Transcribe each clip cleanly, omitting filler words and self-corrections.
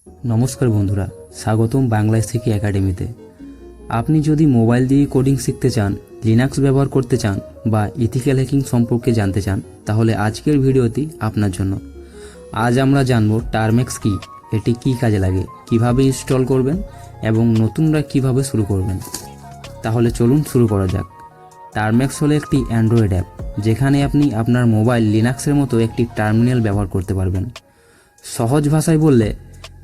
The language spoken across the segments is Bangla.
নমস্কার বন্ধুরা, স্বাগতম বাংলা শিখি একাডেমিতে। আপনি যদি মোবাইল দিয়ে কোডিং শিখতে চান, লিনাক্স ব্যবহার করতে চান বা ইথিক্যাল হ্যাকিং সম্পর্কে জানতে চান, তাহলে আজকের ভিডিওটি আপনার জন্য। আজ আমরা জানব টার্মেক্স কি, এটি কি কাজে লাগে, কিভাবে ইনস্টল করবেন এবং নতুনরা কিভাবে শুরু করবেন। তাহলে চলুন শুরু করা যাক। টার্মেক্স হলো একটি অ্যান্ড্রয়েড অ্যাপ, যেখানে আপনি আপনার মোবাইল লিনাক্সের মতো একটি টার্মিনাল ব্যবহার করতে পারবেন। সহজ ভাষায় বললে,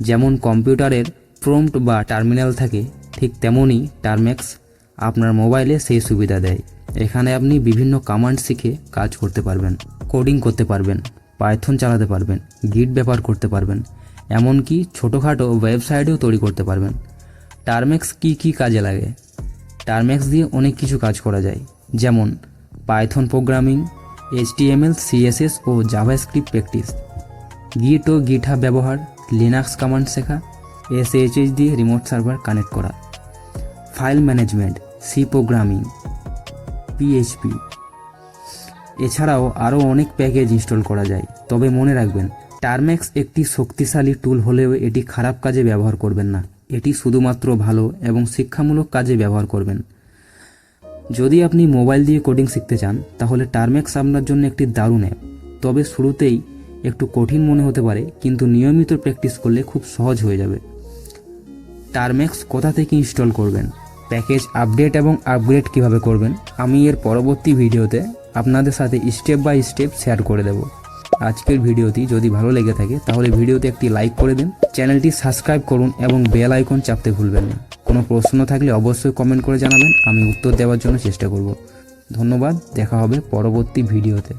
যেমন কম্পিউটারের প্রম্পট বা টার্মিনাল থাকে, ঠিক তেমনই টার্মেক্স আপনার মোবাইলে সেই সুবিধা দেয়। এখানে আপনি বিভিন্ন কমান্ড শিখে কাজ করতে পারবেন, কোডিং করতে পারবেন, পাইথন চালাতে পারবেন, গিট ব্যবহার করতে পারবেন, এমনকি ছোটোখাটো ওয়েবসাইটও তৈরি করতে পারবেন। টার্মেক্স কি কাজে লাগে? টার্মেক্স দিয়ে অনেক কিছু কাজ করা যায়, যেমন পাইথন প্রোগ্রামিং, HTML, CSS ও জাভাস্ক্রিপ্ট প্র্যাকটিস, গিট ও গিটহাব ব্যবহার, লিনাক্স কমান্ড শেখা, SSH দিয়ে রিমোট সার্ভার কানেক্ট করা, file management, C programming, PHP। এছাড়াও আরও অনেক প্যাকেজ ইনস্টল করা যায়। তবে মনে রাখবেন, টার্মেক্স একটি শক্তিশালী টুল হলেও এটি খারাপ কাজে ব্যবহার করবেন না। এটি শুধুমাত্র ভালো এবং শিক্ষামূলক কাজে ব্যবহার করবেন। যদি আপনি মোবাইল দিয়ে কোডিং শিখতে চান, তাহলে টার্মেক্স আপনার জন্য একটি দারুণ অ্যাপ। তবে শুরুতেই একটু কঠিন মনে হতে পারে, কিন্তু নিয়মিত প্র্যাকটিস করলে খুব সহজ হয়ে যাবে। টার্মেক্স কোথা থেকে ইনস্টল করবেন, প্যাকেজ আপডেট এবং আপগ্রেড কিভাবে করবেন, আমি এর পরবর্তী ভিডিওতে আপনাদের সাথে স্টেপ বাই স্টেপ শেয়ার করে দেব। আজকের ভিডিওটি যদি ভালো লেগে থাকে, তাহলে ভিডিওতে একটি লাইক করে দিন, চ্যানেলটি সাবস্ক্রাইব করুন এবং বেল আইকন চাপতে ভুলবেন না। কোনো প্রশ্ন থাকলে অবশ্যই কমেন্ট করে জানাবেন, আমি উত্তর দেওয়ার জন্য চেষ্টা করব। ধন্যবাদ, দেখা হবে পরবর্তী ভিডিওতে।